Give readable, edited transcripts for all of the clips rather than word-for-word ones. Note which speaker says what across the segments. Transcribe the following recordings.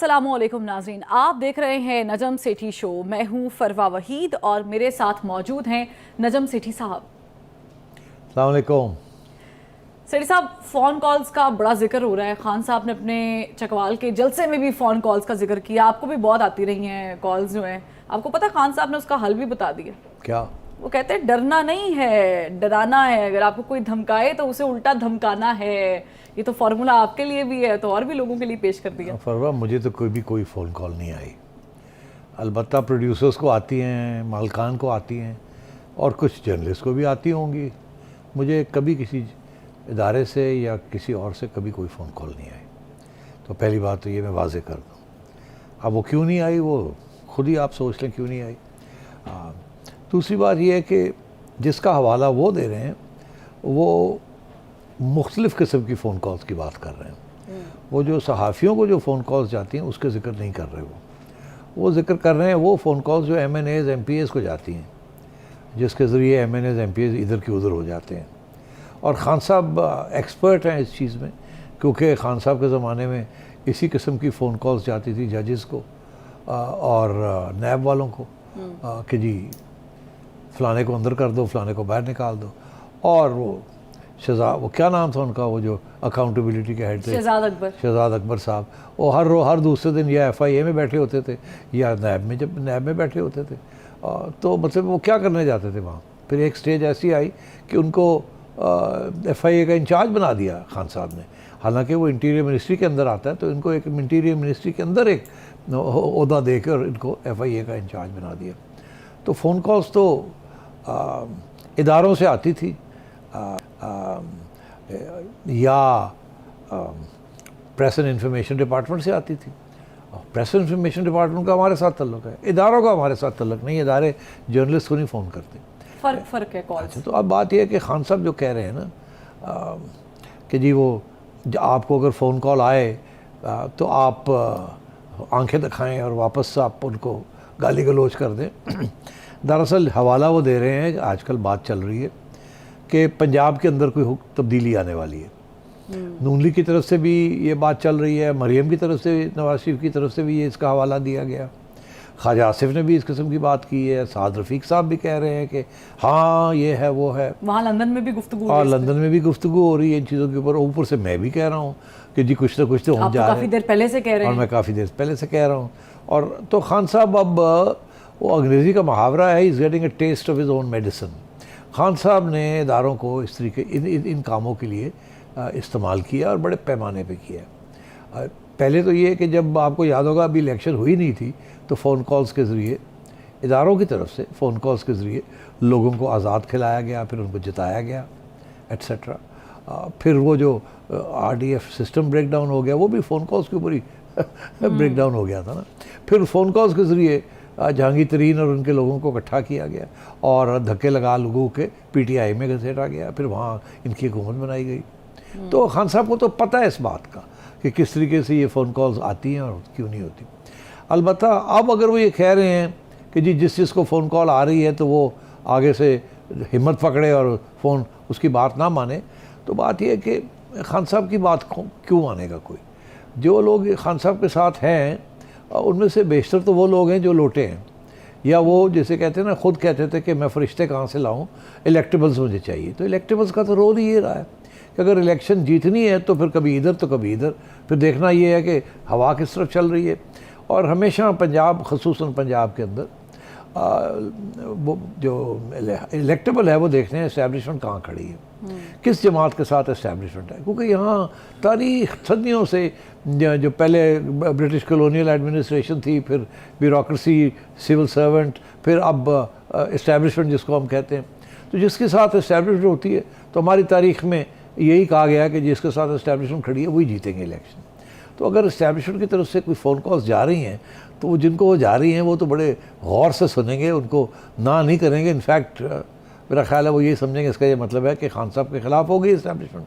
Speaker 1: अस्सलामुअलैकुम नाज़रीन, आप देख रहे हैं नजम सेठी शो। मैं हूं फरवा वहीद और मेरे साथ मौजूद हैं नजम सेठी साहब।
Speaker 2: अस्सलाम वालेकुम।
Speaker 1: सेठी साहब, फ़ोन कॉल्स का बड़ा जिक्र हो रहा है। खान साहब ने अपने चकवाल के जलसे में भी फ़ोन कॉल्स का जिक्र किया। आपको भी बहुत आती रही हैं कॉल्स जो हैं। आपको पता, खान साहब ने उसका हल भी बता दिया।
Speaker 2: क्या?
Speaker 1: वो कहते हैं डरना नहीं है, डराना है। अगर आपको कोई धमकाए तो उसे उल्टा धमकाना है। ये तो फॉर्मूला आपके लिए भी है तो और भी लोगों के लिए पेश कर दिया।
Speaker 2: फरवा, मुझे तो कोई फ़ोन कॉल नहीं आई। अलबत्ता प्रोड्यूसर्स को आती हैं, मालकान को आती हैं और कुछ जर्नलिस्ट को भी आती होंगी। मुझे कभी किसी इदारे से या किसी और से कभी कोई फ़ोन कॉल नहीं आई। तो पहली बात तो ये मैं वाज़े कर दूँ। अब वो क्यों नहीं आई, वो खुद ही आप सोच लें क्यों नहीं आई। दूसरी बात ये है कि जिसका हवाला वो दे रहे हैं वो मुख्तलिफ़ किस्म की फ़ोन कॉल्स की बात कर रहे हैं। वो जो सहाफ़ियों को जो फ़ोन कॉल्स जाती हैं उसके ज़िक्र नहीं कर रहे। वो ज़िक्र कर रहे हैं वो फ़ोन कॉल्स जो MNAs MPAs को जाती हैं, जिसके ज़रिए MNAs MPAs इधर के उधर हो जाते हैं। और खान साहब एक्सपर्ट हैं इस चीज़ में, क्योंकि खान साहब के ज़माने में इसी किस्म की फ़ोन कॉल्स जाती थी जजेस को और नैब वालों को कि जी फ़लाने को अंदर कर दो, फ़लाने को बाहर निकाल दो। और वो क्या नाम था उनका, वो जो अकाउंटेबिलिटी के हेड थे, शहजाद अकबर साहब। वो हर दूसरे दिन या FIA में बैठे होते थे या नैब में बैठे होते थे। तो मतलब वो क्या करने जाते थे वहाँ। फिर एक स्टेज ऐसी आई कि उनको FIA का इंचार्ज बना दिया खान साहब ने। हालांकि वो इंटीरियर मिनिस्ट्री के अंदर आता है, तो इनको एक इंटीरियर मिनिस्ट्री के अंदर एक ओहदा देकर इनको FIA का इंचार्ज बना दिया। तो फ़ोन कॉल्स तो इदारों से आती थी या प्रेस एंड इंफॉर्मेशन डिपार्टमेंट से आती थी। प्रेस एंड इंफॉर्मेशन डिपार्टमेंट का हमारे साथ तल्लुक़ है, इदारों का हमारे साथ तल्लुक़ नहीं। इदारे जर्नलिस्ट को नहीं फ़ोन करते।
Speaker 1: फ़र्क है कॉल।
Speaker 2: अच्छा, तो अब बात यह है कि खान साहब जो कह रहे हैं ना कि जी वो आपको अगर फ़ोन कॉल आए तो आप आंखें दिखाएं और वापस आप उनको गाली गलौज कर दें। दरअसल हवाला वो दे रहे हैं कि आजकल बात चल रही है कि पंजाब के अंदर कोई तब्दीली आने वाली है। नून लीग की तरफ से भी ये बात चल रही है, मरियम की तरफ से, नवाज शरीफ की तरफ से भी ये इसका हवाला दिया गया। ख्वाजा आसिफ ने भी इस किस्म की बात की है। साद रफ़ीक साहब भी कह रहे हैं कि हाँ ये है वो है।
Speaker 1: वहाँ लंदन में भी गुफ्तगू,
Speaker 2: और लंदन में भी गुफ्तगू हो रही है इन चीज़ों के ऊपर। ऊपर से मैं भी कह रहा हूँ कि जी कुछ ना कुछ तो हो जा रहा है।
Speaker 1: काफ़ी देर पहले से कह रहे हैं
Speaker 2: और मैं काफ़ी देर पहले से कह रहा हूँ। और तो खान साहब, अब वो अंग्रेज़ी का मुहावरा है, is getting a taste of his own medicine. Khan साहब ने इदारों को इस तरीके इन कामों के लिए इस्तेमाल किया और बड़े पैमाने पे किया। पहले तो ये कि जब आपको याद होगा अभी इलेक्शन हुई नहीं थी तो फ़ोन कॉल्स के ज़रिए, इदारों की तरफ से फ़ोन कॉल्स के ज़रिए लोगों को आज़ाद खिलाया गया, फिर उनको जिताया गया एट्सेट्रा। फिर वो जो RDF सिस्टम ब्रेक डाउन हो गया, वो भी फ़ोन कॉल्स के ऊपर ही ब्रेक डाउन हो गया था ना। फिर फ़ोन कॉल्स के ज़रिए जहांगीर तरीन और उनके लोगों को इकट्ठा किया गया और धक्के लगा लोगों के PTI में घसीटा गया, फिर वहाँ इनकी हुकूमत बनाई गई। तो खान साहब को तो पता है इस बात का कि किस तरीके से ये फ़ोन कॉल्स आती हैं और क्यों नहीं होती। अलबत्ता अब अगर वो ये कह रहे हैं कि जी जिस को फ़ोन कॉल आ रही है तो वो आगे से हिम्मत पकड़े और फ़ोन उसकी बात ना माने, तो बात ये है कि खान साहब की बात क्यों मानेगा कोई। जो लोग खान साहब के साथ हैं उनमें से बेशतर तो वो लोग हैं जो लोटे हैं, या वो जैसे कहते हैं ना, खुद कहते थे कि मैं फरिश्ते कहाँ से लाऊं, इलेक्टेबल्स मुझे चाहिए। तो इलेक्टेबल्स का तो रोल ये रहा है कि अगर इलेक्शन जीतनी है तो फिर कभी इधर तो कभी इधर, फिर देखना ये है कि हवा किस तरफ चल रही है। और हमेशा पंजाब, ख़ुसूसन पंजाब के अंदर वो जो इलेक्टेबल है वो देखने हैं इस्टेब्लिशमेंट कहाँ खड़ी है, किस जमात के साथ इस्टेब्लिशमेंट है। क्योंकि यहाँ तारीख सदियों से जो पहले ब्रिटिश कॉलोनियल एडमिनिस्ट्रेशन थी, फिर ब्यूरोक्रेसी, सिविल सर्वेंट, फिर अब इस्टेब्लिशमेंट जिसको हम कहते हैं, तो जिसके साथ इस्टेब्लिशमेंट होती है तो हमारी तारीख में यही कहा गया कि जिसके साथ इस्टेब्लिशमेंट खड़ी है वही जीतेंगे इलेक्शन। तो अगर इस्टेब्लिशमेंट की तरफ से कोई फ़ोन कॉल्स जा रही हैं तो वो जिनको वो जा रही हैं वो तो बड़े गौर से सुनेंगे, उनको ना नहीं करेंगे। इनफैक्ट मेरा ख्याल है वो ये समझेंगे इसका ये मतलब है कि खान साहब के ख़िलाफ़ हो गई इस्टेब्लिशमेंट।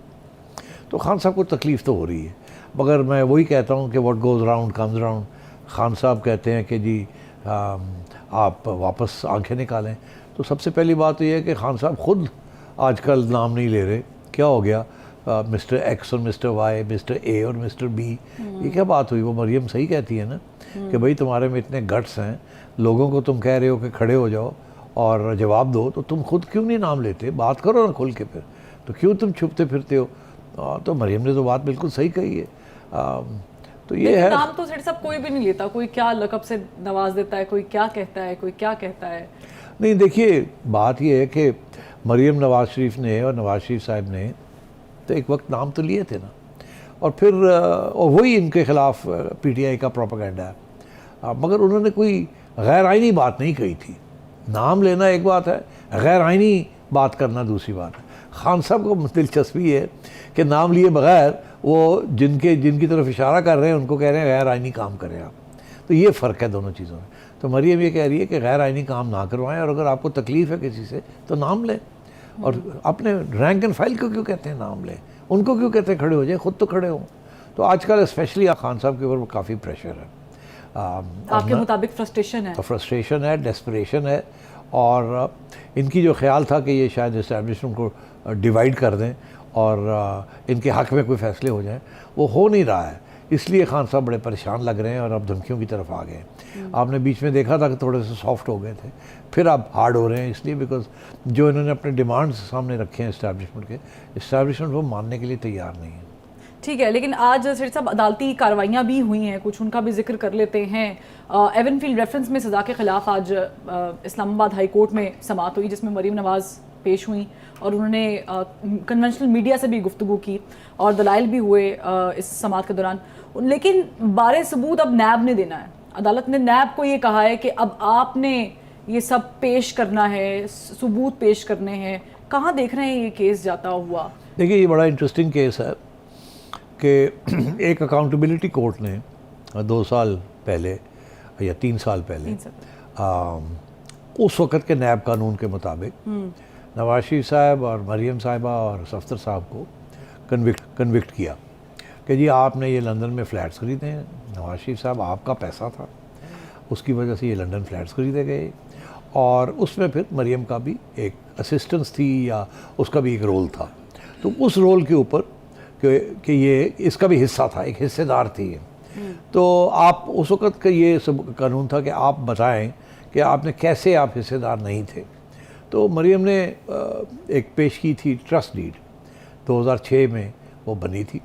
Speaker 2: तो खान साहब को तकलीफ़ तो हो रही है, मगर मैं वही कहता हूँ कि what goes round comes round. Khan साहब कहते हैं कि जी आप वापस आंखें निकालें। तो सबसे पहली बात तो ये है कि खान साहब ख़ुद आजकल नाम नहीं ले रहे। क्या हो गया? मिस्टर एक्स और मिस्टर वाई, मिस्टर ए और मिस्टर बी, ये क्या बात हुई? वो मरियम सही कहती है ना कि भाई तुम्हारे में इतने गट्स हैं, लोगों को तुम कह रहे हो कि खड़े हो जाओ और जवाब दो, तो तुम खुद क्यों नहीं नाम लेते? बात करो ना खुल के, फिर तो क्यों तुम छुपते फिरते हो? तो मरियम ने तो बात बिल्कुल सही कही है। तो ये है।
Speaker 1: नाम तो सेठ साहब कोई भी नहीं लेता, कोई क्या लकब से नवाज देता है, कोई क्या कहता है, कोई क्या कहता है।
Speaker 2: नहीं, देखिए बात ये है कि मरियम नवाज शरीफ ने और नवाज शरीफ साहब ने तो एक वक्त नाम तो लिए थे ना, और फिर और वही इनके ख़िलाफ़ पीटीआई का प्रोपेगेंडा है, मगर उन्होंने कोई गैर आइनी बात नहीं कही थी। नाम लेना एक बात है, गैर आइनी बात करना दूसरी बात है। खान साहब को दिलचस्पी है कि नाम लिए बगैर वो जिनकी तरफ इशारा कर रहे हैं उनको कह रहे हैं गैर आइनी काम करें आप। तो ये फ़र्क है दोनों चीज़ों में। तो मरियम ये कह रही है कि गैर आइनी काम ना करवाएं, और अगर आपको तकलीफ़ है किसी से तो नाम लें। और अपने रैंक एंड फाइल को क्यों कहते हैं नाम लें? उनको क्यों कहते हैं खड़े हो जाए? खुद तो खड़े हों। तो आजकल स्पेशली खान साहब के ऊपर काफ़ी प्रेशर है।
Speaker 1: आपके मुताबिक फ्रस्ट्रेशन है?
Speaker 2: तो फ्रस्ट्रेशन है, डेस्परेशन है, और इनकी जो ख्याल था कि ये शायद इस्टेब्लिशमेंट को डिवाइड कर दें और इनके हक़ में कोई फ़ैसले हो जाएं, वो हो नहीं रहा है। इसलिए खान साहब बड़े परेशान लग रहे हैं और अब धमकियों की तरफ आ गए हैं। आपने बीच में देखा था कि थोड़े से सॉफ्ट हो गए थे, फिर अब हार्ड हो रहे हैं, इसलिए बिकॉज जो इन्होंने अपने डिमांड्स सामने रखे हैं इस्टेब्लिशमेंट वो मानने के लिए तैयार नहीं है।
Speaker 1: ठीक है, लेकिन आज सेठ साहब अदालती कार्रवाइयाँ भी हुई हैं, कुछ उनका भी जिक्र कर लेते हैं। एवनफील्ड रेफरेंस में सज़ा के ख़िलाफ़ आज इस्लामाबाद हाई कोर्ट में समाअत हुई, जिसमें मरीम नवाज़ पेश हुई और उन्होंने कन्वेंशनल मीडिया से भी गुफ्तगू की और दलाइल भी हुए इस समाअत के दौरान। लेकिन बारे सबूत अब नैब ने देना है। अदालत ने नैब को ये कहा है कि अब आपने ये सब पेश करना है, सबूत पेश करने हैं। कहाँ देख रहे हैं ये केस जाता हुआ?
Speaker 2: देखिए, ये बड़ा इंटरेस्टिंग केस है कि एक अकाउंटेबिलिटी कोर्ट ने 2 साल पहले या 3 साल पहले उस वक़्त के नैब कानून के मुताबिक नवाज शरीफ साहब और मरियम साहिबा और सफ्तर साहब को कन्विक्ट किया कि जी आपने ये लंदन में फ़्लैट्स ख़रीदे हैं। नवाज शरीफ साहब आपका पैसा था, उसकी वजह से ये लंदन फ़्लैट्स ख़रीदे गए, और उसमें फिर मरियम का भी एक असिस्टेंस थी या उसका भी एक रोल था। तो उस रोल के ऊपर कि ये इसका भी हिस्सा था, एक हिस्सेदार थी ये। तो आप उस वक़्त का ये सब कानून था कि आप बताएं कि आपने कैसे आप हिस्सेदार नहीं थे। तो मरियम ने एक पेश की थी ट्रस्ट डीड, 2006 में वो बनी थी,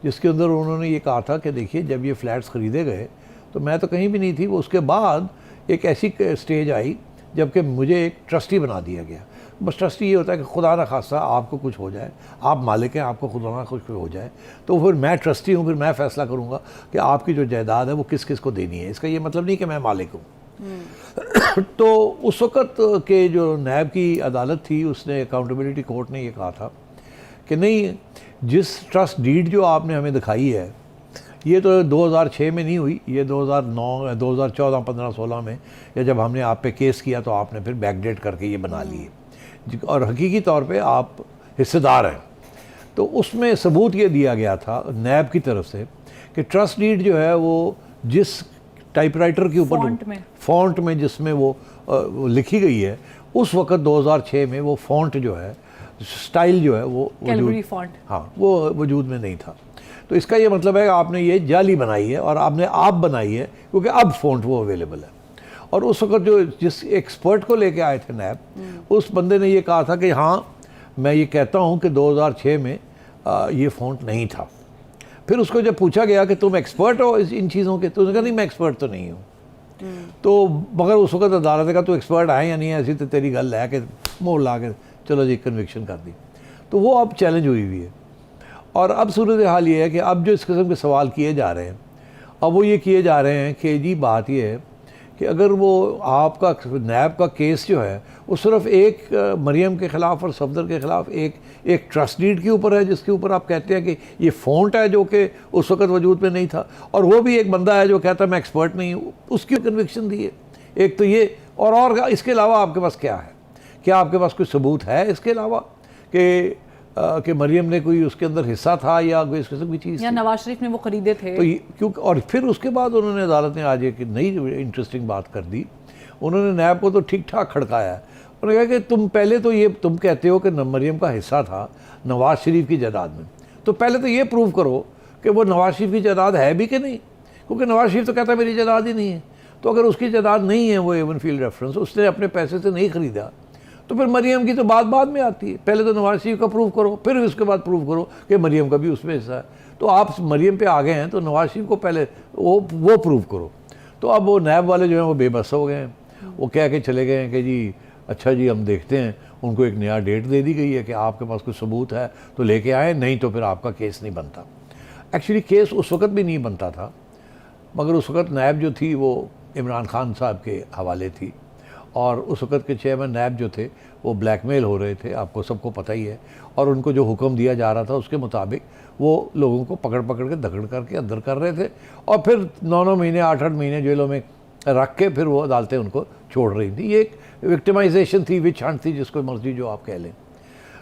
Speaker 2: जिसके अंदर उन्होंने ये कहा था कि देखिए जब ये फ़्लैट्स ख़रीदे गए तो मैं तो कहीं भी नहीं थी। वो उसके बाद एक ऐसी स्टेज आई जबकि मुझे एक ट्रस्टी बना दिया गया। बस ट्रस्टी ये होता है कि खुदा न खास्ता आपको कुछ हो जाए, आप मालिक हैं, आपको खुदा न कुछ हो जाए तो फिर मैं ट्रस्टी हूँ, फिर मैं फ़ैसला करूँगा कि आपकी जो जायदाद है वो किस किस को देनी है। इसका ये मतलब नहीं कि मैं मालिक हूँ। तो उस वक़्त के जो नैब की अदालत थी, उसने अकाउंटेबिलिटी कोर्ट ने ये कहा था कि नहीं, जिस ट्रस्ट डीड जो आपने हमें दिखाई है ये तो 2006 में नहीं हुई, ये 2009, 2014, 15, 16 में, या जब हमने आप पे केस किया तो आपने फिर बैकडेट करके ये बना लिए और हकीकी तौर पे आप हिस्सेदार हैं। तो उसमें सबूत ये दिया गया था नैब की तरफ से कि ट्रस्ट डीड जो है वो जिस टाइपराइटर के ऊपर फ़ॉन्ट में जिसमें वो लिखी गई है, उस वक़्त 2006 में वो फ़ॉन्ट जो है, स्टाइल जो है वो वो वजूद में नहीं था। तो इसका ये मतलब है कि आपने ये जाली बनाई है और आपने आप बनाई है, क्योंकि अब फ़ॉन्ट वो अवेलेबल है। और उस वक़्त जो जिस एक्सपर्ट को लेके आए थे नैब, उस बंदे ने ये कहा था कि हाँ मैं ये कहता हूँ कि 2006 में ये फ़ॉन्ट नहीं था। फिर उसको जब पूछा गया कि तुम एक्सपर्ट हो इन चीज़ों के, तो उसने कहा नहीं मैं एक्सपर्ट तो नहीं हूँ। तो मगर उस वक़्त अदालत का तो एक्सपर्ट आए या नहीं है, ऐसी तो तेरी गल है कि मोड़ ला के चलो जी कन्विक्शन कर दी। तो वो अब चैलेंज हुई हुई है। और अब सूरत हाल ये है कि अब जो इस किस्म के सवाल किए जा रहे हैं, अब वो ये किए जा रहे हैं कि जी बात ये है कि अगर वो आपका नैब का केस जो है वो सिर्फ एक मरियम के ख़िलाफ़ और सफदर के ख़िलाफ़ एक ट्रस्ट डीड के ऊपर है, जिसके ऊपर आप कहते हैं कि ये फ़ॉन्ट है जो कि उस वक़्त वजूद में नहीं था, और वो भी एक बंदा है जो कहता है मैं एक्सपर्ट नहीं हूँ, उसकी कन्विक्शन दी है। एक तो ये, और इसके अलावा आपके पास क्या है? क्या आपके पास कोई सबूत है इसके अलावा कि मरियम ने कोई उसके अंदर हिस्सा था या कोई इस किस्म की चीज़, या
Speaker 1: नवाज शरीफ ने वो ख़रीदे थे? तो
Speaker 2: क्योंकि और फिर उसके बाद उन्होंने अदालत ने आज एक नई इंटरेस्टिंग बात कर दी। उन्होंने नैब को तो ठीक ठाक खड़काया है। उन्होंने कहा कि तुम पहले तो ये तुम कहते हो कि मरियम का हिस्सा था नवाज शरीफ की जायदाद में, तो पहले तो ये प्रूव करो कि वो नवाज शरीफ की जायदाद है भी कि नहीं, क्योंकि नवाज शरीफ तो कहता है मेरी जायदाद ही नहीं है। तो अगर उसकी जायदाद नहीं है वो एवनफील्ड रेफरेंस, उसने अपने पैसे से नहीं खरीदा, तो फिर मरियम की तो बात बाद में आती है। पहले तो नवाज शरीफ का प्रूव करो, फिर उसके बाद प्रूव करो कि मरियम का भी उसमें हिस्सा है। तो आप मरियम पे आ गए हैं तो नवाज शरीफ को पहले वो प्रूव करो। तो अब वो नैब वाले जो हैं वो बेबस हो गए हैं, वो कह के चले गए हैं कि जी अच्छा जी हम देखते हैं। उनको एक नया डेट दे दी गई है कि आपके पास कोई सबूत है तो लेके आए, नहीं तो फिर आपका केस नहीं बनता। एक्चुअली केस उस वक्त भी नहीं बनता था, मगर उस वक्त नैब जो थी वो इमरान खान साहब के हवाले थी, और उस वक्त के चेयरमैन नैब जो थे वो ब्लैकमेल हो रहे थे, आपको सबको पता ही है। और उनको जो हुक्म दिया जा रहा था उसके मुताबिक वो लोगों को पकड़ पकड़ के दकड़ करके अंदर कर रहे थे, और फिर 9-9 महीने 8-8 महीने जेलों में रख के फिर वो अदालतें उनको छोड़ रही थी। ये एक विक्टिमाइजेशन थी, विच हंट थी, जिसको मर्जी जो आप कह लें।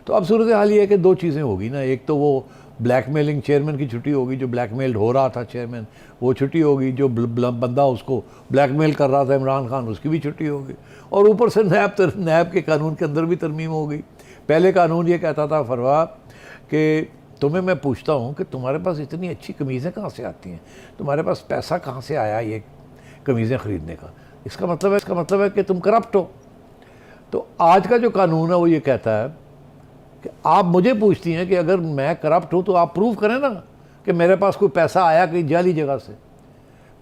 Speaker 2: तो अब सूरत हाल ये है कि दो चीज़ें होगी ना, एक तो वो ब्लैकमेलिंग चेयरमैन की छुट्टी होगी, जो ब्लैकमेल्ड हो रहा था चेयरमैन वो छुट्टी होगी, जो बंदा उसको ब्लैकमेल कर रहा था इमरान खान उसकी भी छुट्टी होगी, और ऊपर से नैब के कानून के अंदर भी तरमीम होगी। पहले कानून ये कहता था फरवा कि तुम्हें मैं पूछता हूँ कि तुम्हारे पास इतनी अच्छी कमीज़ें कहाँ से आती हैं, तुम्हारे पास पैसा कहाँ से आया ये कमीज़ें ख़रीदने का, इसका मतलब है कि तुम करप्ट हो। तो आज का जो कानून है वो ये कहता है कि आप मुझे पूछती हैं कि अगर मैं करप्ट हूँ तो आप प्रूव करें ना कि मेरे पास कोई पैसा आया कहीं जाली जगह से।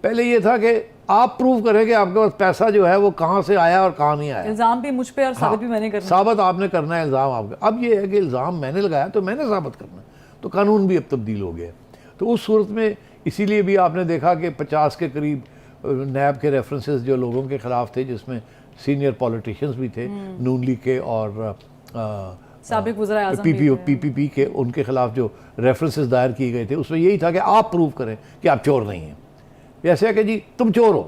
Speaker 2: पहले ये था कि आप प्रूव करें कि आपके पास पैसा जो है वो कहाँ से आया और कहाँ नहीं आया।
Speaker 1: इल्ज़ाम भी मुझ पे और साबित भी मैंने करना।
Speaker 2: साबित आपने करना है इल्ज़ाम आपका। अब ये है कि इल्ज़ाम मैंने लगाया तो मैंने साबित करना है, तो कानून भी अब तब्दील हो गया। तो उस सूरत में इसीलिए भी आपने देखा कि 50 के करीब नैब के रेफरेंसेस जो लोगों के ख़िलाफ़ थे, जिसमें सीनियर पॉलिटिशियंस भी थे, नून लीग के और
Speaker 1: साबिक वज़ीर आज़म
Speaker 2: पीपीपी के, उनके खिलाफ जो रेफरेंसेस दायर किए गए थे उसमें यही था कि आप प्रूव करें कि आप चोर नहीं हैं। ऐसे है कि जी तुम चोर हो,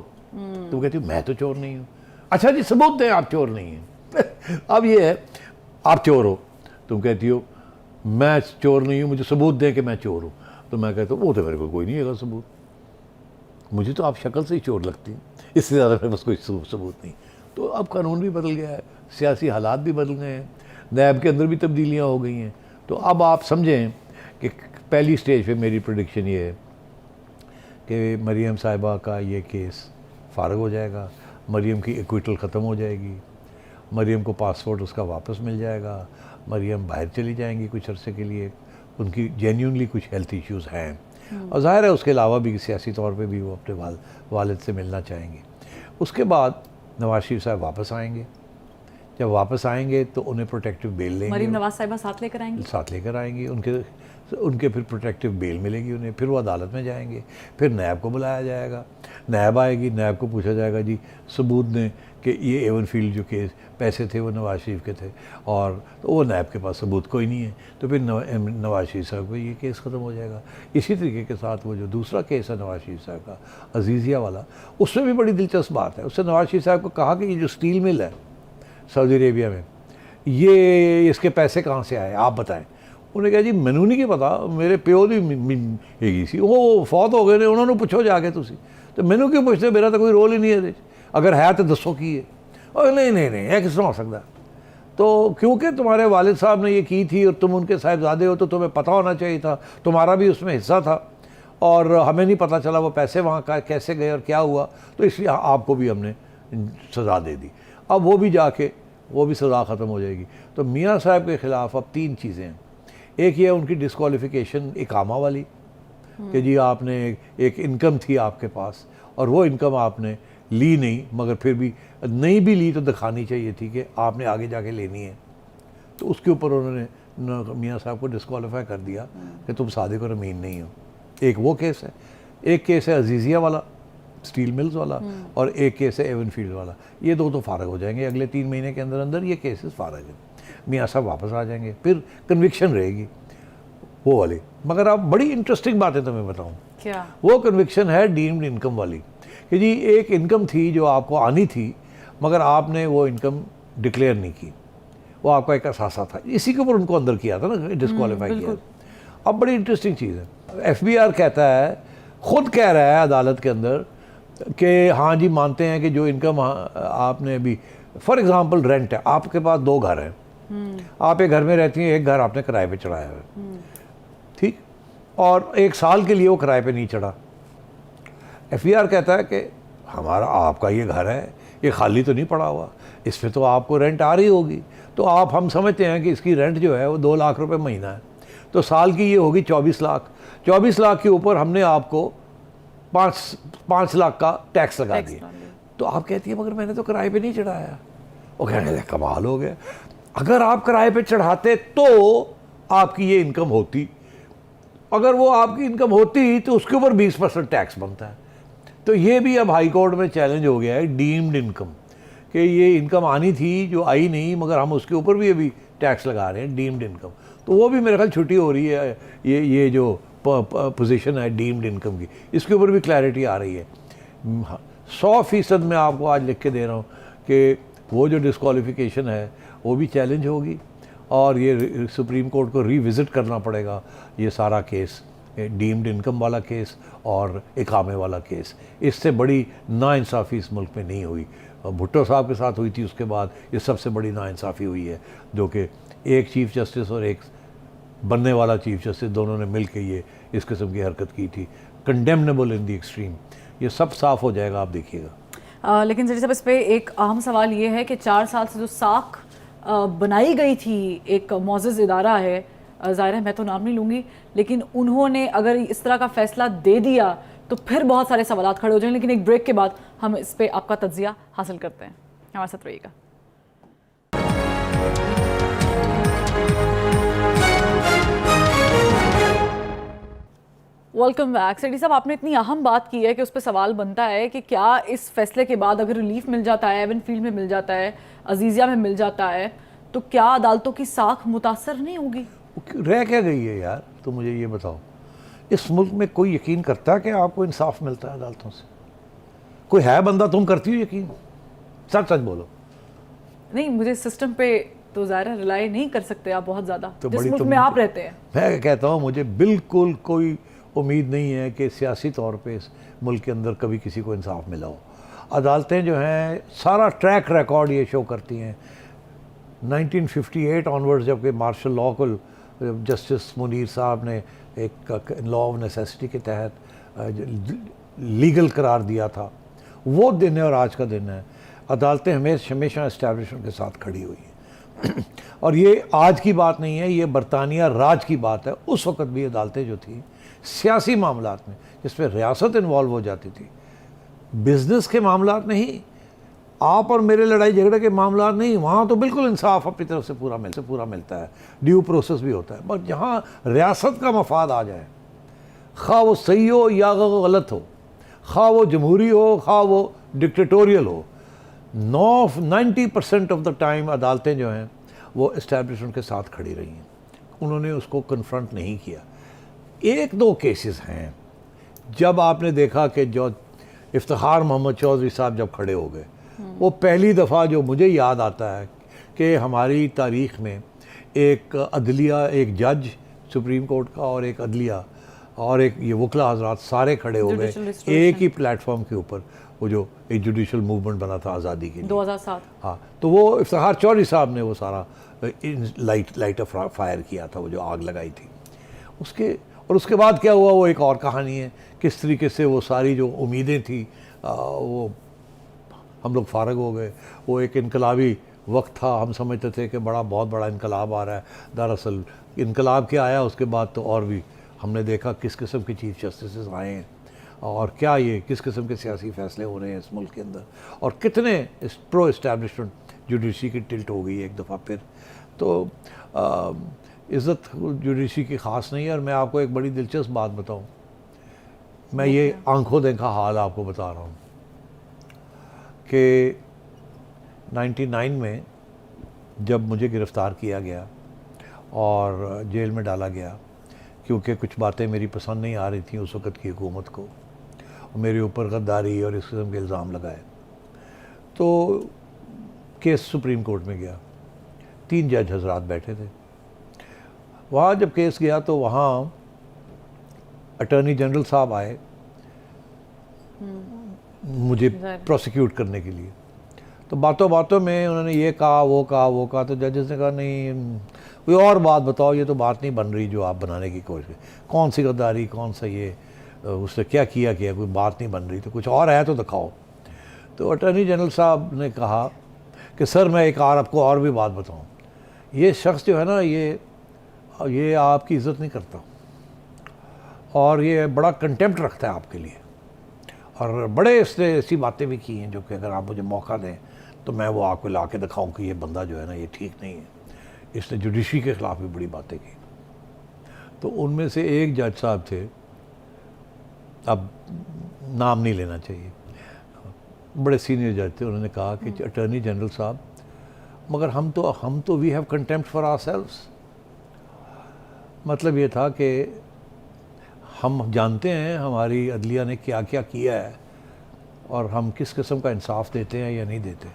Speaker 2: तुम कहती हो मैं तो चोर नहीं हूँ, अच्छा जी सबूत दें आप चोर नहीं हैं। अब ये है आप चोर हो, तुम कहती हो मैं चोर नहीं हूँ, मुझे सबूत दें कि मैं चोर हूँ, तो मैं कहता हूँ वो तो मेरे को कोई नहीं है सबूत, मुझे तो आप शक्ल से ही चोर लगती हैं, इससे ज़्यादा मेरे पास कोई सबूत नहीं। तो अब कानून भी बदल गया है, सियासी हालात भी बदल गए हैं, नैब के अंदर भी तब्दीलियाँ हो गई हैं। तो अब आप समझें कि पहली स्टेज पे मेरी प्रेडिक्शन ये है कि मरियम साहिबा का ये केस फ़ारग हो जाएगा, मरियम की एक्विटल ख़त्म हो जाएगी, मरियम को पासपोर्ट उसका वापस मिल जाएगा, मरियम बाहर चली जाएंगी कुछ अरसे के लिए, उनकी जेन्युइनली कुछ हेल्थ इश्यूज़ हैं, और ज़ाहिर है उसके अलावा भी सियासी तौर पे भी वो अपने वालिद से मिलना चाहेंगे। उसके बाद नवाज शरीफ साहब वापस आएंगे, जब वापस आएंगे तो उन्हें प्रोटेक्टिव बेल लेंगे,
Speaker 1: मरीम नवाज साहिबा साथ लेकर आएंगी, उनके फिर प्रोटेक्टिव बेल मिलेगी उन्हें, फिर वो अदालत में जाएंगे, फिर नैब को बुलाया जाएगा, नैब आएगी, नैब को पूछा जाएगा जी सबूत दें कि ये एवनफील्ड जो केस पैसे थे वो नवाज शरीफ के थे, और तो वो नैब के पास सबूत कोई नहीं है, तो फिर नवाज शरीफ साहब को ये केस ख़त्म हो जाएगा। इसी तरीके के साथ वो जो दूसरा केस है नवाज शरीफ साहब का अजीज़िया वाला, उसमें भी बड़ी दिलचस्प बात है। उससे नवाज शरीफ साहब को कहा कि ये जो स्टील मिल है सऊदी अरेबिया में, ये इसके पैसे कहाँ से आए आप बताएं। उन्हें कहा जी मैनू नहीं पता, मेरे प्यो की हैगी सी, वो फौत हो गए ने, उन्होंने पूछो जाके तुसी, तो मैनू क्यों पूछते, मेरा तो कोई रोल ही नहीं है, अगर है तो दसो की है। और नहीं है किस तरह हो सकता, तो क्योंकि तुम्हारे वालिद साहब ने ये की थी और तुम उनके साहिबजादे हो तो तुम्हें पता होना चाहिए था, तुम्हारा भी उसमें हिस्सा था, और हमें नहीं पता चला वो पैसे वहाँ का कैसे गए और क्या हुआ, तो इसलिए आपको भी हमने सज़ा दे दी। अब वो भी जाके वो भी सज़ा ख़त्म हो जाएगी। तो मियाँ साहब के ख़िलाफ़ अब 3 चीज़ें हैं। एक ये उनकी डिस्क्वालिफ़िकेशन इकामा वाली, कि जी आपने एक इनकम थी आपके पास और वो इनकम आपने ली नहीं, मगर फिर भी नहीं भी ली तो दिखानी चाहिए थी कि आपने आगे जाके लेनी है, तो उसके ऊपर उन्होंने मियाँ साहब को डिस्क्वालीफाई कर दिया कि तुम सादिक और अमीन नहीं हो। एक वो केस है, एक केस है अजीज़िया वाला स्टील मिल्स वाला, और एक केस है एवनफील्ड वाला। ये दो तो फ़ारग हो जाएंगे अगले 3 महीने के अंदर अंदर, ये केसेस फ़ारग हैं, मियाँ साहब वापस आ जाएंगे, फिर कन्विक्शन रहेगी वो वाली। मगर अब बड़ी इंटरेस्टिंग बात है तुम्हें बताऊँ, क्या वो
Speaker 2: कन्विक्शन है डीम्ड इनकम वाली, कि जी एक इनकम थी जो आपको आनी थी मगर आपने वो इनकम डिक्लेयर नहीं की, वो आपका एक असासा था, इसी के ऊपर उनको अंदर किया था ना, डिस्क्वालीफाई किया। अब बड़ी इंटरेस्टिंग चीज़ है, FBI कहता है, खुद कह रहा है अदालत के अंदर कि हाँ जी मानते हैं कि जो इनकम आपने अभी, फॉर एग्ज़ाम्पल रेंट है, आपके पास 2 घर हैं, आप एक घर में रहती हैं, एक घर आपने किराए पे चढ़ाया है, ठीक, और 1 साल के लिए वो किराए पे नहीं चढ़ा। एफईआर कहता है कि हमारा आपका ये घर है, ये खाली तो नहीं पड़ा हुआ, इस पे तो आपको रेंट आ रही होगी, तो आप हम समझते हैं कि इसकी रेंट जो है वो 2 लाख रुपए महीना है, तो साल की ये होगी 24 लाख। 24 लाख के ऊपर हमने आपको 5 लाख का टैक्स लगा दिया। तो आप कहती है मगर मैंने तो किराए पे नहीं चढ़ाया। वो कहने लगे कमाल हो गया, अगर आप किराए पे चढ़ाते तो आपकी ये इनकम होती, अगर वो आपकी इनकम होती तो उसके ऊपर 20% टैक्स बनता है। तो ये भी अब हाई कोर्ट में चैलेंज हो गया है, डीम्ड इनकम, कि ये इनकम आनी थी जो आई नहीं, मगर हम उसके ऊपर भी अभी टैक्स लगा रहे हैं, डीम्ड इनकम। तो वो भी मेरे ख्याल छुट्टी हो रही है, ये जो पोजीशन है डीम्ड इनकम की, इसके ऊपर भी क्लैरिटी आ रही है। 100% मैं आपको आज लिख के दे रहा हूँ कि वो जो डिस्क्वालिफिकेशन है वो भी चैलेंज होगी, और ये सुप्रीम कोर्ट को रिविज़िट करना पड़ेगा ये सारा केस, डीम्ड इनकम वाला केस और इकामे वाला केस। इससे बड़ी नाइंसाफ़ी इस मुल्क में नहीं हुई। भुट्टो साहब के साथ हुई थी, उसके बाद ये सबसे बड़ी नाइंसाफ़ी हुई है, जो कि एक चीफ़ जस्टिस और एक बनने वाला चीफ़ जस्टिस दोनों ने मिल के ये इस किस्म की हरकत की थी, कंडेमनेबल इन द एक्सट्रीम। ये सब साफ़ हो जाएगा, आप देखिएगा।
Speaker 1: लेकिन जैसे इस पे एक अहम सवाल ये है कि 4 साल से जो साख बनाई गई थी, एक मोअज़्ज़ज़ इदारा है, ज़ाहिर है मैं तो नाम नहीं लूँगी, लेकिन उन्होंने अगर इस तरह का फ़ैसला दे दिया तो फिर बहुत सारे सवालात खड़े हो जाएंगे। लेकिन एक ब्रेक के बाद हम इस पे आपका तज्ज़िया हासिल करते हैं, हमारे साथ रहिएगा। Welcome back. सेठी साहब, आपने इतनी अहम बात की है कि उस पर सवाल बनता है कि क्या इस फैसले के बाद अगर रिलीफ मिल जाता है, एवनफील्ड में मिल जाता है, अजीज़िया में मिल जाता है, तो क्या अदालतों की साख मुतासर नहीं होगी?
Speaker 2: रह क्या गई है यार, तो मुझे ये बताओ, इस मुल्क में कोई यकीन करता है कि आपको इंसाफ मिलता है अदालतों से? कोई है बंदा, तुम करती हो यकीन? सच सच बोलो।
Speaker 1: नहीं, मुझे सिस्टम पे तो ज़ाहिर है रिलाई नहीं कर सकते आप बहुत ज़्यादा,
Speaker 2: तो
Speaker 1: जिस मुल्क में आप रहते हैं।
Speaker 2: मैं कहता हूँ मुझे बिल्कुल कोई उम्मीद नहीं है कि सियासी तौर पे इस मुल्क के अंदर कभी किसी को इंसाफ मिला हो। अदालतें जो हैं, सारा ट्रैक रिकॉर्ड ये शो करती हैं। 1958 ऑनवर्ड्स जबकि मार्शल लॉ को जस्टिस मुनीर साहब ने एक लॉ ऑफ नेसेसिटी के तहत लीगल करार दिया था, वो दिन है और आज का दिन है। अदालतें हमेशा इस्टेब्लिशमेंट के साथ खड़ी हुई हैं और ये आज की बात नहीं है, ये बरतानिया राज की बात है। उस वक़्त भी अदालतें जो थी सियासी मामलात में, जिसमें रियासत इन्वॉल्व हो जाती थी, बिजनेस के मामलात नहीं, आप और मेरे लड़ाई झगड़े के मामलात नहीं, वहाँ तो बिल्कुल इंसाफ अपनी तरफ से पूरा मिलता है, ड्यू प्रोसेस भी होता है। बट जहाँ रियासत का मफाद आ जाए, खा वो सही हो या गलत हो, खा वो जमहूरी हो खा वो डिक्टेटोरियल हो, 90% ऑफ द टाइम अदालतें जो हैं वो इस्टेब्लिशमेंट के साथ खड़ी रही हैं। उन्होंने उसको कन्फ्रंट नहीं किया। 1-2 केसेस हैं जब आपने देखा कि जो इफ्तिखार मोहम्मद चौधरी साहब जब खड़े हो गए, वो पहली दफ़ा जो मुझे याद आता है कि हमारी तारीख़ में एक अदलिया, एक जज सुप्रीम कोर्ट का और एक अदलिया और एक ये वकला हजरात सारे खड़े हो गए एक ही प्लेटफॉर्म के ऊपर, वो जो एक जुडिशल मूवमेंट बना था आज़ादी के लिए
Speaker 1: 2007।
Speaker 2: हाँ, तो वो इफ्तिखार चौधरी साहब ने वो सारा लाइट ऑफ फायर किया था, वो जो आग लगाई थी उसके बाद क्या हुआ वो एक और कहानी है। किस तरीके से वो सारी जो उम्मीदें थी वो हम लोग फारग हो गए। वो एक इनकलाबी वक्त था, हम समझते थे कि बहुत बड़ा इनकलाब आ रहा है। दरअसल इनकलाब क्या आया उसके बाद तो और भी हमने देखा किस किस्म के चीफ जस्टिस आए हैं और क्या ये किस किस्म के सियासी फैसले हो रहे हैं इस मुल्क के अंदर, और कितने प्रो इस्टेब्लिशमेंट जुडिशरी की टिल्ट हो गई एक दफ़ा फिर। तो इज़्ज़त जुडिशरी की ख़ास नहीं है। और मैं आपको एक बड़ी दिलचस्प बात बताऊं, मैं ये आंखों देखा हाल आपको बता रहा हूँ कि 99 में जब मुझे गिरफ़्तार किया गया और जेल में डाला गया क्योंकि कुछ बातें मेरी पसंद नहीं आ रही थी उस वक़्त की हुकूमत को, मेरे ऊपर गद्दारी और इस किस्म के इल्ज़ाम लगाए, तो केस सुप्रीम कोर्ट में गया। 3 जज हजरात बैठे थे वहाँ। जब केस गया तो वहाँ अटॉर्नी जनरल साहब आए मुझे प्रोसिक्यूट करने के लिए। तो बातों बातों में उन्होंने ये कहा वो कहा वो कहा, तो जजेस ने कहा नहीं कोई और बात बताओ, ये तो बात नहीं बन रही जो आप बनाने की कोशिश, कौन सी गद्दारी, कौन सा ये, उसने क्या किया, कोई बात नहीं बन रही, तो कुछ और है तो दिखाओ। तो अटॉर्नी जनरल साहब ने कहा कि सर मैं एक और आपको और भी बात बताऊं, ये शख्स जो है ना ये आपकी इज़्ज़त नहीं करता और ये बड़ा कंटेम्प्ट रखता है आपके लिए, और बड़े इसने ऐसी बातें भी की हैं जो कि अगर आप मुझे मौका दें तो मैं वो आपको ला के दिखाऊँ कि ये बंदा जो है ना ये ठीक नहीं है। इसने जुडिशरी के ख़िलाफ़ भी बड़ी बातें की। तो उनमें से एक जज साहब थे, अब नाम नहीं लेना चाहिए, बड़े सीनियर जज थे, उन्होंने कहा कि अटॉर्नी जनरल साहब मगर हम तो we have contempt for ourselves. मतलब ये था कि हम जानते हैं हमारी अदलिया ने क्या क्या किया है और हम किस किस्म का इंसाफ देते हैं या नहीं देते।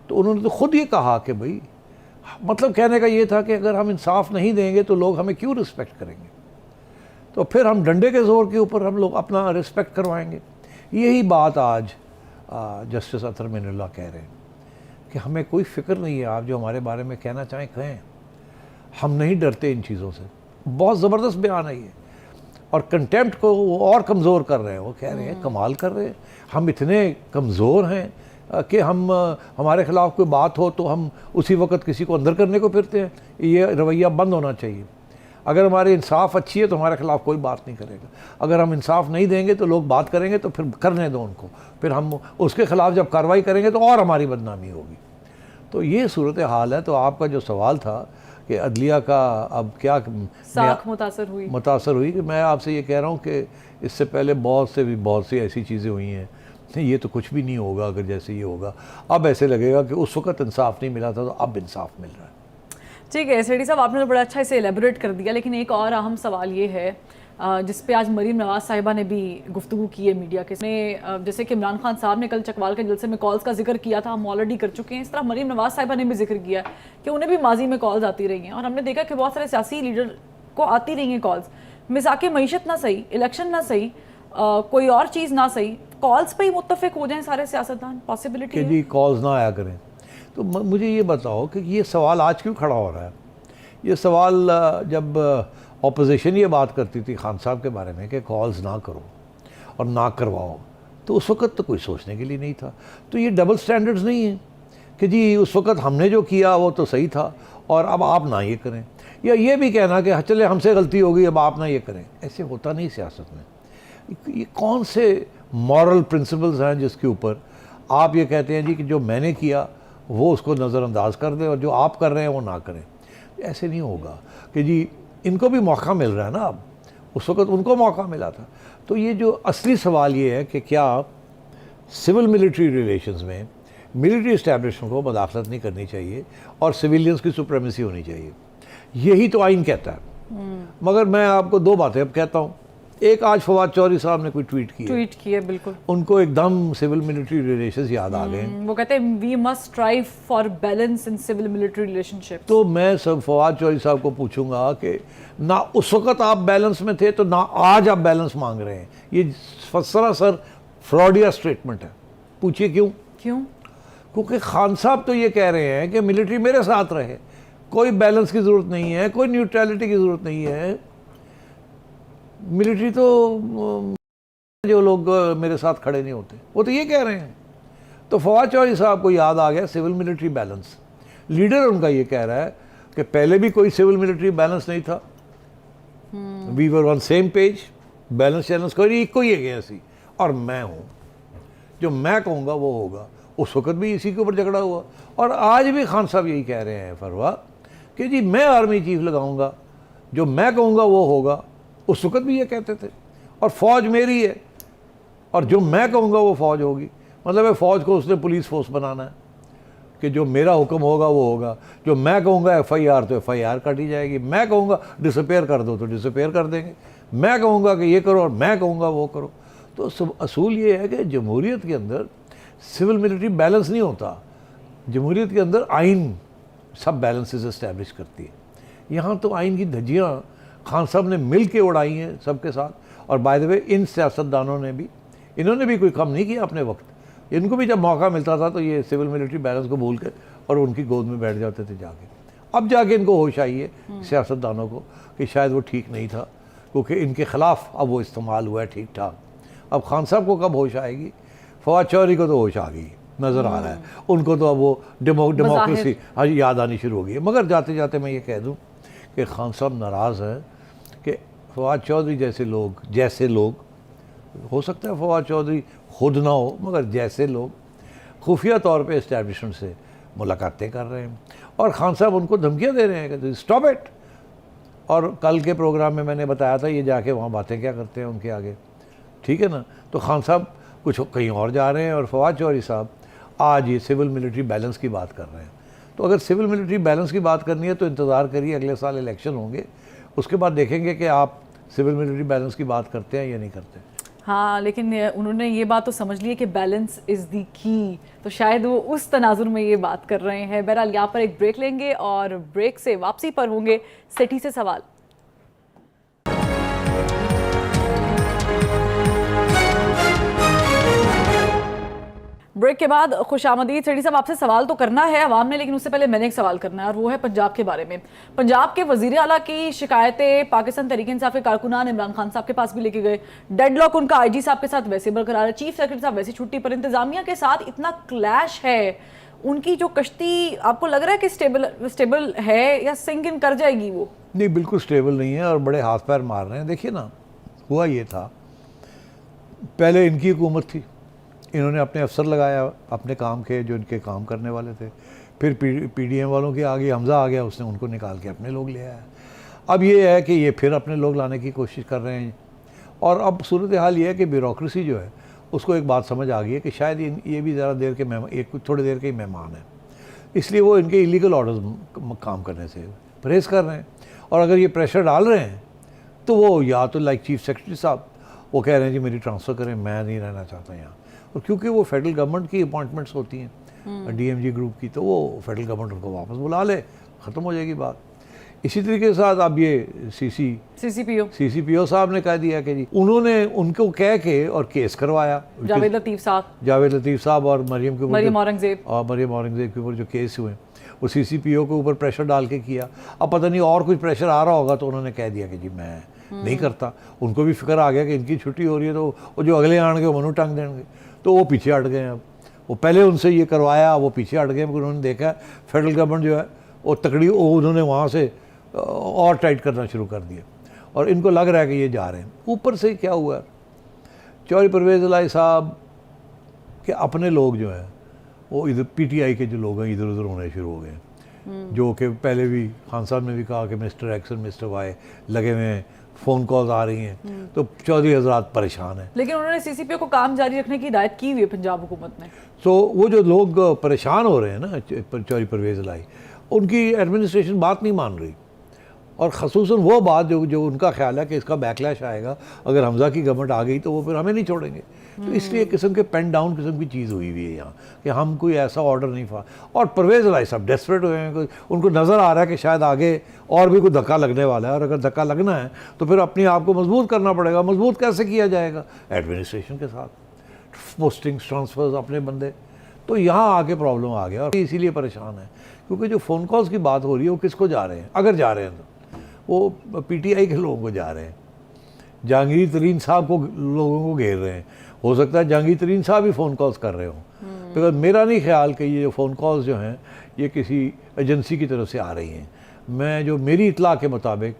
Speaker 2: तो उन्होंने तो ख़ुद ये कहा कि भाई, मतलब कहने का ये था कि अगर हम इंसाफ नहीं देंगे तो लोग हमें क्यों रिस्पेक्ट करेंगे, तो फिर हम डंडे के ज़ोर के ऊपर हम लोग अपना रिस्पेक्ट करवाएंगे। यही बात आज जस्टिस अतर मिनुल्लाह कह रहे हैं कि हमें कोई फ़िक्र नहीं है, आप जो हमारे बारे में कहना चाहें कहें, हम नहीं डरते इन चीज़ों से। बहुत ज़बरदस्त बयान है ये, और कंटेम्प्ट को वो और कमज़ोर कर रहे हैं। वो कह रहे हैं कमाल कर रहे हैं, हम इतने कमज़ोर हैं कि हम हमारे ख़िलाफ़ कोई बात हो तो हम उसी वक्त किसी को अंदर करने को फिरते हैं। ये रवैया बंद होना चाहिए। अगर हमारी इंसाफ अच्छी है तो हमारे ख़िलाफ़ कोई बात नहीं करेगा, अगर हम इंसाफ नहीं देंगे तो लोग बात करेंगे, तो फिर करने दो उनको, फिर हम उसके ख़िलाफ़ जब कार्रवाई करेंगे तो और हमारी बदनामी होगी। तो ये सूरत हाल है। तो आपका जो सवाल था कि अदलिया का अब क्या
Speaker 1: साख मुतासर हुई,
Speaker 2: कि मैं आपसे ये कह रहा हूँ कि इससे पहले बहुत सी ऐसी चीज़ें हुई हैं, ये तो कुछ भी नहीं होगा अगर जैसे ये होगा। अब ऐसे लगेगा कि उस वक़्त इंसाफ नहीं मिला था तो अब इंसाफ मिल रहा है।
Speaker 1: ठीक है सेठी साहब, आपने तो बड़ा अच्छा इसे एलेबोरेट कर दिया, लेकिन एक और अहम सवाल ये है जिस पे आज मरीम नवाज़ साहिबा ने भी गुफ्तगू की है मीडिया के में, जैसे कि इमरान खान साहब ने कल चकवाल के जलसे में कॉल्स का जिक्र किया था, हम ऑलरेडी कर चुके हैं। इस तरह मरीम नवाज़ साहिबा ने भी जिक्र किया कि उन्हें भी माजी में कॉल्स आती रही हैं, और हमने देखा कि बहुत सारे सियासी लीडर को आती रही हैं कॉल्स। मिसाक मईशत ना सही, इलेक्शन ना सही, कोई और चीज़ ना सही, कॉल्स पे ही मुत्तफिक हो जाएं सारे सियासतदान, पॉसिबिलिटी
Speaker 2: कि जी कॉल्स ना आया करें। तो मुझे ये बताओ कि ये सवाल आज क्यों खड़ा हो रहा है? ये सवाल जब ऑपोजिशन ये बात करती थी खान साहब के बारे में कि कॉल्स ना करो और ना करवाओ, तो उस वक़्त तो कोई सोचने के लिए नहीं था। तो ये डबल स्टैंडर्ड्स नहीं है कि जी उस वक़्त हमने जो किया वो तो सही था और अब आप ना ये करें, या ये भी कहना कि चले हमसे गलती हो गई अब आप ना ये करें। ऐसे होता नहीं सियासत में। ये कौन से मॉरल प्रिंसिपल्स हैं जिसके ऊपर आप ये कहते हैं जी कि जो मैंने किया वो उसको नज़रअंदाज कर दें और जो आप कर रहे हैं वो ना करें? ऐसे नहीं होगा कि जी इनको भी मौका मिल रहा है ना, अब उस वक़्त उनको मौका मिला था। तो ये जो असली सवाल ये है कि क्या सिविल मिलिट्री रिलेशंस में मिलिट्री इस्टेब्लिशमेंट को मदाखलत नहीं करनी चाहिए और सिविलियंस की सुप्रीमेसी होनी चाहिए, यही तो आइन कहता है। मगर मैं आपको दो बातें अब कहता हूँ। एक, आज फवाद चौधरी साहब ने कोई ट्वीट किया,
Speaker 1: बिल्कुल
Speaker 2: उनको एकदम सिविल मिलिट्री रिलेशंस याद आ गए।
Speaker 1: वो कहते हैं we must strive for balance in civil military relationship.
Speaker 2: तो मैं सब फवाद चौधरी साहब को पूछूंगा कि ना उस वक़्त आप बैलेंस में थे तो ना आज आप बैलेंस मांग रहे हैं। ये सरासर फ्रॉडिया स्टेटमेंट है। पूछिए क्यों? क्योंकि खान साहब तो ये कह रहे हैं कि मिलिट्री मेरे साथ रहे, कोई बैलेंस की ज़रूरत नहीं है, कोई न्यूट्रलिटी की ज़रूरत नहीं है। मिलिट्री तो जो लोग मेरे साथ खड़े नहीं होते, वो तो ये कह रहे हैं। तो फवाद चौधरी साहब को याद आ गया सिविल मिलिट्री बैलेंस। लीडर उनका ये कह रहा है कि पहले भी कोई सिविल मिलिट्री बैलेंस नहीं था, we were on same page, balance challenge कोई है ऐसी, और मैं हूँ, जो मैं कहूँगा वो होगा। उस वक़्त भी इसी के ऊपर झगड़ा हुआ, और आज भी खान साहब यही कह रहे हैं फरवा कि जी मैं आर्मी चीफ लगाऊंगा, जो मैं कहूँगा वो होगा। उस वक़्त भी ये कहते थे, और फ़ौज मेरी है और जो मैं कहूँगा वो फ़ौज होगी। मतलब है फ़ौज को उसने पुलिस फोर्स बनाना है कि जो मेरा हुक्म होगा वो होगा। जो मैं कहूँगा FIR तो FIR काटी जाएगी, मैं कहूँगा डिसअपेयर कर दो तो डिसअपेयर कर देंगे, मैं कहूँगा कि ये करो और मैं कहूँगा वो करो। तो असूल ये है कि जमहूरियत के अंदर सिविल मिलिट्री बैलेंस नहीं होता, जमहूरियत के अंदर आइन सब बैलेंसेस इस्टेब्लिश करती है। यहाँ तो आइन की धज्जियाँ खान साहब ने मिल के उड़ाई हैं सबके साथ। और बाय द वे इन सियासतदानों ने भी, इन्होंने भी कोई कम नहीं किया अपने वक्त। इनको भी जब मौका मिलता था तो ये सिविल मिलिट्री बैलेंस को भूल के और उनकी गोद में बैठ जाते थे जाके। अब जाके इनको होश आई है सियासतदानों को कि शायद वो ठीक नहीं था, क्योंकि इनके ख़िलाफ़ अब वो इस्तेमाल हुआ है ठीक ठाक। अब खान साहब को कब होश आएगी? फवाद चौधरी को तो होश आ गई, नज़र आ रहा है उनको, तो अब वो डेमोक्रेसी याद आनी शुरू हो गई है। मगर जाते जाते मैं ये कह दूँ कि खान साहब नाराज़ है कि फवाद चौधरी जैसे लोग, हो सकता है फवाद चौधरी खुद ना हो, मगर जैसे लोग खुफिया तौर पे इस्टेब्लिशमेंट से मुलाकातें कर रहे हैं और खान साहब उनको धमकियां दे रहे हैं कि स्टॉप इट। और कल के प्रोग्राम में मैंने बताया था ये जाके वहाँ बातें क्या करते हैं उनके आगे, ठीक है ना। तो खान साहब कुछ कहीं और जा रहे हैं और फवाद चौधरी साहब आज ये सिविल मिलिट्री बैलेंस की बात कर रहे हैं। तो अगर सिविल मिलिट्री बैलेंस की बात करनी है तो इंतज़ार करिए, अगले साल इलेक्शन होंगे, उसके बाद देखेंगे कि आप सिविल मिलिट्री बैलेंस की बात करते हैं या नहीं करते।
Speaker 1: हाँ, लेकिन उन्होंने ये बात तो समझ ली है कि बैलेंस इज़ द की, तो शायद वो उस तनाजुर में ये बात कर रहे हैं। बहरहाल यहाँ पर एक ब्रेक लेंगे और ब्रेक से वापसी पर होंगे सेठी से सवाल। ब्रेक के बाद खुशामदीद। सेठी साहब, आपसे सवाल तो करना है अवाम ने, लेकिन उससे पहले मैंने एक सवाल करना है और वो है पंजाब के बारे में। पंजाब के वजीर आला की शिकायतें पाकिस्तान तहरीक इंसाफ के कारकुनान इमरान खान साहब के पास भी लेके गए। डेडलॉक उनका आईजी साहब के साथ वैसे बरकरार है, चीफ सेक्रेटरी साहब वैसे छुट्टी पर, इंतजामिया के साथ इतना क्लैश है, उनकी जो कश्ती आपको लग रहा है कि स्टेबल है या सिंक इन कर जाएगी वो?
Speaker 2: नहीं, बिल्कुल स्टेबल नहीं है और बड़े हाथ पैर मार रहे हैं। देखिए ना, हुआ ये था, पहले इनकी हुकूमत थी, इन्होंने अपने अफसर लगाया अपने काम के, जो इनके काम करने वाले थे। फिर पीडीएम वालों के आगे हमजा आ गया, उसने उनको निकाल के अपने लोग ले आया। अब ये है कि ये फिर अपने लोग लाने की कोशिश कर रहे हैं। और अब सूरत हाल ये है कि ब्यूरोक्रेसी जो है उसको एक बात समझ आ गई है कि शायद ये भी ज़रा देर के थोड़ी देर के ही मेहमान हैं, इसलिए वो इनके इलीगल ऑर्डर्स काम करने से परहेज़ कर रहे हैं। और अगर ये प्रेशर डाल रहे हैं तो वो या तो लाइक चीफ सेक्रेटरी साहब वो कह रहे हैं जी मेरी ट्रांसफ़र करें, मैं नहीं रहना चाहता यहाँ। और क्योंकि वो फेडरल गवर्नमेंट की अपॉइंटमेंट्स होती हैं डीएमजी ग्रुप की, तो वो फेडरल गवर्नमेंट उनको वापस बुला ले, ख़त्म हो जाएगी बात। इसी तरीके के साथ अब ये सीसीपीओ साहब ने कह दिया कि जी उन्होंने उनको कह के और केस करवाया,
Speaker 1: जावेद लतीफ़ साहब और मरियम
Speaker 2: औरंगज़ेब के ऊपर जो केस हुए वो सीसीपीओ के ऊपर प्रेशर डाल के किया। अब पता नहीं और कुछ प्रेशर आ रहा होगा तो उन्होंने कह दिया कि जी मैं नहीं करता। उनको भी फिक्र आ गया कि इनकी छुट्टी हो रही है तो वो जो अगले आएंगे वो मनु टांग देंगे, तो वो पीछे हट गए। अब वो पहले उनसे ये करवाया, वो पीछे हट गए, क्योंकि उन्होंने देखा फेडरल गवर्नमेंट जो है वो तकड़ी, वो उन्होंने वहाँ से और टाइट करना शुरू कर दिया और इनको लग रहा है कि ये जा रहे हैं। ऊपर से क्या हुआ, चौधरी परवेज़ इलाही साहब के अपने लोग जो हैं वो इधर पीटीआई के जो लोग हैं इधर उधर होने शुरू हो गए, जो कि पहले भी खान साहब ने भी कहा कि मिस्टर एक्स और मिस्टर वाई लगे हुए हैं, फ़ोन कॉल्स आ रही हैं, तो चौधरी हजरात परेशान हैं।
Speaker 1: लेकिन उन्होंने सीसीपीओ को काम जारी रखने की हिदायत की हुई है पंजाब हुकूमत ने।
Speaker 2: तो वो जो लोग परेशान हो रहे हैं ना चौधरी परवेज़ इलाही, उनकी एडमिनिस्ट्रेशन बात नहीं मान रही, और ख़ुसूसन वो बात जो उनका ख्याल है कि इसका बैकलैश आएगा अगर हमजा की गवर्नमेंट आ गई तो वो फिर हमें नहीं छोड़ेंगे। तो इसलिए किस्म के पेन डाउन किस्म की चीज़ हुई हुई है यहाँ कि हम कोई ऐसा ऑर्डर नहीं फा। और परवेज़ इलाही साहब डेस्परेट हुए हैं, उनको नज़र आ रहा है कि शायद आगे और भी कोई धक्का लगने वाला है, और अगर धक्का लगना है तो फिर अपने आप को मजबूत करना पड़ेगा। मजबूत कैसे किया जाएगा? एडमिनिस्ट्रेशन के साथ, पोस्टिंग्स, ट्रांसफ़र्स, अपने बंदे। तो यहाँ आके प्रॉब्लम आ गया और इसीलिए परेशान है, क्योंकि जो फ़ोन कॉल्स की बात हो रही है वो किसको जा रहे हैं? अगर जा रहे हैं तो वो पीटीआई के लोगों को जा रहे हैं, जहांगीर तरीन साहब को लोगों को घेर रहे हैं। हो सकता है जहांगीर तरीन साहब भी फ़ोन कॉल्स कर रहे हों, बिकॉज मेरा नहीं ख्याल कि ये फ़ोन कॉल्स जो हैं ये किसी एजेंसी की तरफ से आ रही हैं। मेरी इतला के मुताबिक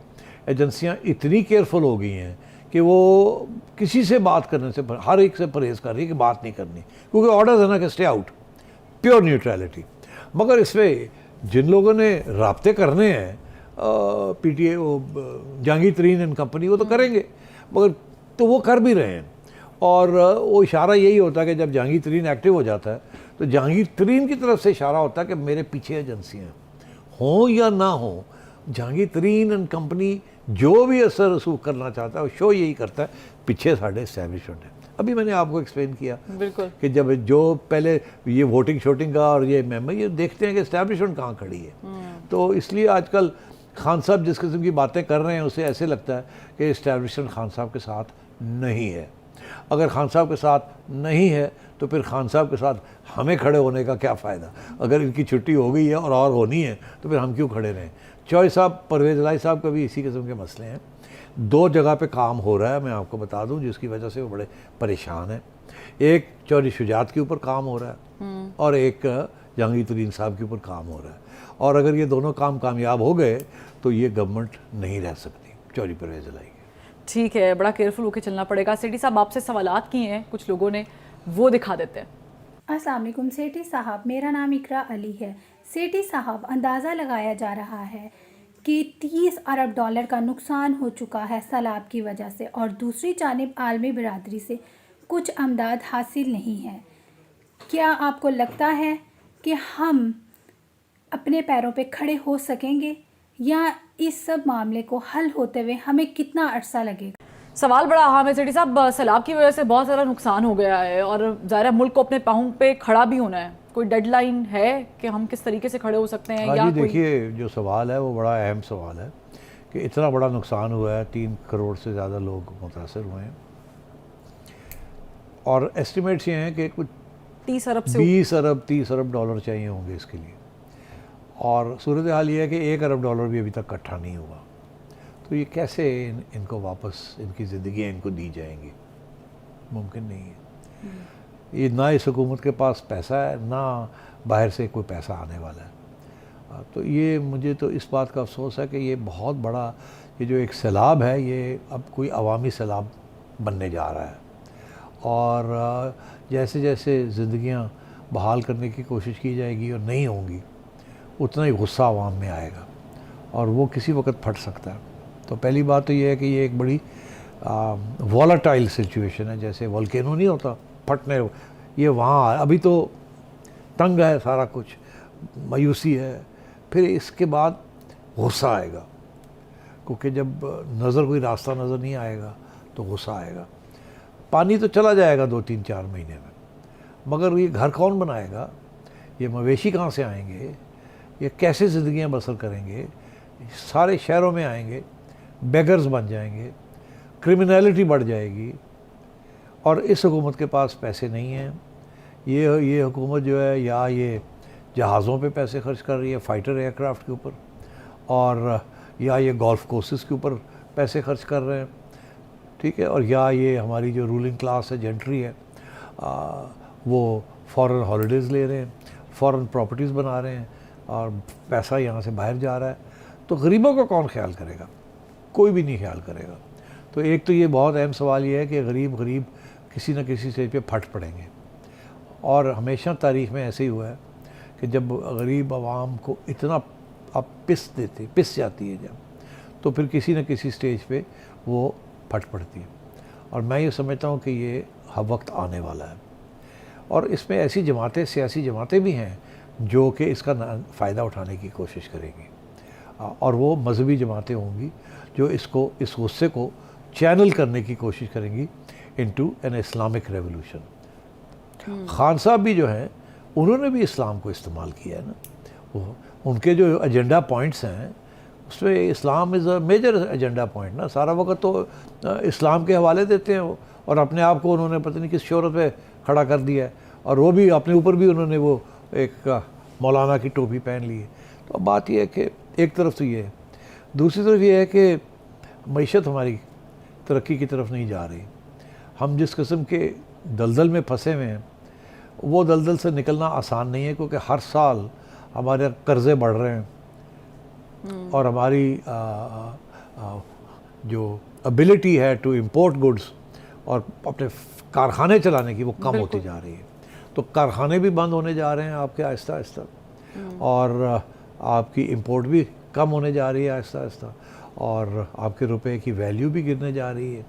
Speaker 2: एजेंसियां इतनी केयरफुल हो गई हैं कि वो किसी से बात करने से हर एक से परहेज़ कर रही है कि बात नहीं करनी, क्योंकि ऑर्डर है ना कि स्टे आउट, प्योर न्यूट्रलिटी। मगर इसमें जिन लोगों ने राब्ते करने हैं पीटीए जहांगीर तरीन एंड कंपनी, वो तो करेंगे, मगर तो वो कर भी रहे हैं। और वो इशारा यही होता है कि जब जहांगीर तरीन एक्टिव हो जाता है तो जहांगीर तरीन की तरफ से इशारा होता है कि मेरे पीछे एजेंसियाँ हों या ना हों, जहांगीर तरीन एंड कंपनी जो भी असर रसूख करना चाहता है वो शो यही करता है पीछे साढ़े एस्टैब्लिशमेंट है। अभी मैंने आपको एक्सप्लेन किया
Speaker 1: बिल्कुल
Speaker 2: कि जब जो पहले ये वोटिंग शोटिंग का और ये मेंबर ये देखते हैं कि एस्टैब्लिशमेंट कहाँ खड़ी है, तो इसलिए आजकल खान साहब जिस किस्म की बातें कर रहे हैं उसे ऐसे लगता है कि एस्टैब्लिशमेंट खान साहब के साथ नहीं है। अगर खान साहब के साथ नहीं है तो फिर खान साहब के साथ हमें खड़े होने का क्या फ़ायदा। अगर इनकी छुट्टी हो गई है और होनी है तो फिर हम क्यों खड़े रहें। चौधरी साहब, परवेज़ इलाही साहब का भी इसी किस्म के मसले हैं। 2 जगह पे काम हो रहा है, मैं आपको बता दूं, जिसकी वजह से वो बड़े परेशान हैं। एक चौधरी शुजात के ऊपर काम हो रहा है और एक जहांगीर तरीन साहब के ऊपर काम हो रहा है। और अगर ये दोनों काम कामयाब हो गए तो ये गवर्नमेंट नहीं रह सकती चौधरी परवेज़ इलाही की।
Speaker 1: ठीक है, बड़ा केयरफुल होकर चलना पड़ेगा। सेठी साहब, आपसे सवालात किए हैं कुछ लोगों ने, वो दिखा देते हैं।
Speaker 3: अस्सलाम वालेकुम सेठी साहब, मेरा नाम इकरा अली है। सेठी साहब, अंदाज़ा लगाया जा रहा है कि 30 अरब डॉलर का नुकसान हो चुका है सैलाब की वजह से, और दूसरी जानिब आलमी बिरादरी से कुछ अमदाद हासिल नहीं है। क्या आपको लगता है कि हम अपने पैरों पे खड़े हो सकेंगे, या इस सब मामले को हल होते हुए हमें कितना अरसा लगेगा?
Speaker 1: सवाल बड़ा अहम है सेठी साहब। सैलाब की वजह से बहुत सारा नुकसान हो गया है और ज़ाहिर है मुल्क को अपने पाँव पे खड़ा भी होना है। कोई डेडलाइन है कि हम किस तरीके से खड़े हो सकते हैं? या
Speaker 2: जी देखिए, जो सवाल है वो बड़ा अहम सवाल है कि इतना बड़ा नुकसान हुआ है, 3 करोड़ से ज़्यादा लोग मुतासर हुए हैं और एस्टिमेट्स ये हैं कि कुछ
Speaker 1: 30 अरब से
Speaker 2: 20 अरब 30 अरब डॉलर चाहिए होंगे इसके लिए। और सूरत हाल ये है कि 1 अरब डॉलर भी अभी तक इकट्ठा नहीं हुआ। तो ये कैसे इनको वापस इनकी ज़िंदगी इनको दी जाएंगी? मुमकिन नहीं है। ये ना इस हुकूमत के पास पैसा है, ना बाहर से कोई पैसा आने वाला है। तो ये मुझे तो इस बात का अफसोस है कि ये बहुत बड़ा, ये जो एक सैलाब है ये अब कोई अवामी सैलाब बनने जा रहा है। और जैसे जैसे ज़िंदगियाँ बहाल करने की कोशिश की जाएगी और नहीं होंगी, उतना ही गुस्सा आवाम में आएगा और वो किसी वक्त फट सकता है। तो पहली बात तो ये है कि ये एक बड़ी वॉलेटाइल सिचुएशन है। जैसे वोल्केनो नहीं होता फटने, ये वहाँ अभी तो तंग है सारा कुछ, मायूसी है, फिर इसके बाद गुस्सा आएगा, क्योंकि जब नज़र कोई रास्ता नज़र नहीं आएगा तो गुस्सा आएगा। पानी तो चला जाएगा 2-3-4 महीने में, मगर ये घर कौन बनाएगा? ये मवेशी कहाँ से आएंगे? ये कैसे ज़िंदगियाँ बसर करेंगे? सारे शहरों में आएंगे, बेगर्स बन जाएंगे, क्रिमिनलिटी बढ़ जाएगी। और इस हुकूमत के पास पैसे नहीं हैं। ये हुकूमत जो है, या ये जहाज़ों पे पैसे खर्च कर रही है, फाइटर एयरक्राफ्ट के ऊपर, और या ये गोल्फ कोर्सेज़ के ऊपर पैसे खर्च कर रहे हैं, ठीक है। और या ये हमारी जो रूलिंग क्लास है, जेंट्री है, वो फॉरेन हॉलीडेज़ ले रहे हैं, फॉरेन प्रॉपर्टीज़ बना रहे हैं और पैसा यहाँ से बाहर जा रहा है। तो गरीबों का कौन ख्याल करेगा? कोई भी नहीं ख्याल करेगा। तो एक तो ये बहुत अहम सवाल ये है कि गरीब किसी न किसी स्टेज पे फट पड़ेंगे। और हमेशा तारीख़ में ऐसे ही हुआ है कि जब गरीब आवाम को इतना आप पिस जाती है जब, तो फिर किसी न किसी स्टेज पे वो फट पड़ती है। और मैं ये समझता हूँ कि ये वक्त आने वाला है। और इसमें ऐसी जमातें, सियासी जमातें भी हैं जो कि इसका फ़ायदा उठाने की कोशिश करेंगी, और वो मजहबी जमातें होंगी जो इसको, इस गुस्से को चैनल करने की कोशिश करेंगी into an Islamic revolution. Khan साहब भी जो हैं, उन्होंने भी इस्लाम को इस्तेमाल किया है ना। वो उनके जो एजेंडा पॉइंट्स हैं उसमें Islam is a major agenda point ना। सारा वक्त तो इस्लाम के हवाले देते हैं वो, और अपने आप को उन्होंने पता नहीं किस शोहरत पे खड़ा कर दिया है, और वो भी अपने ऊपर भी उन्होंने वो एक मौलाना की टोपी पहन ली है। तो अब बात यह है कि एक तरफ तो ये है, दूसरी तरफ ये है कि मईशत हमारी तरक्की की तरफ नहीं जा रही। हम जिस किस्म के दलदल में फंसे हुए हैं, वो दलदल से निकलना आसान नहीं है, क्योंकि हर साल हमारे कर्ज़े बढ़ रहे हैं और हमारी जो एबिलिटी है टू इम्पोर्ट गुड्स और अपने कारखाने चलाने की, वो कम होती जा रही है। तो कारखाने भी बंद होने जा रहे हैं आपके आहिस्ता आहिस्ता, और आपकी इंपोर्ट भी कम होने जा रही है आहिस्ता आहिस्ता, और आपके रुपए की वैल्यू भी गिरने जा रही है,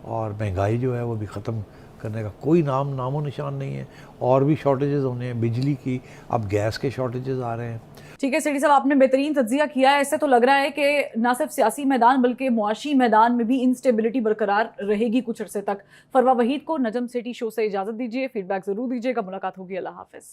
Speaker 2: और महंगाई जो है वो भी ख़त्म करने का कोई नामो निशान नहीं है। और भी शॉर्टेजेस होने हैं, बिजली की, अब गैस के शॉर्टेजेस आ रहे हैं।
Speaker 1: ठीक है सेठी साहब, आपने बेहतरीन तज्जिया किया है। इससे तो लग रहा है कि ना सिर्फ सियासी मैदान बल्कि मुआशी मैदान में भी इंस्टेबिलिटी बरकरार रहेगी कुछ अरसे तक। फरवा वहीद को नजम सिटी शो से इजाज़त दीजिए। फीडबैक ज़रूर दीजिएगा। मुलाकात होगी। अल्लाह हाफ़िज़।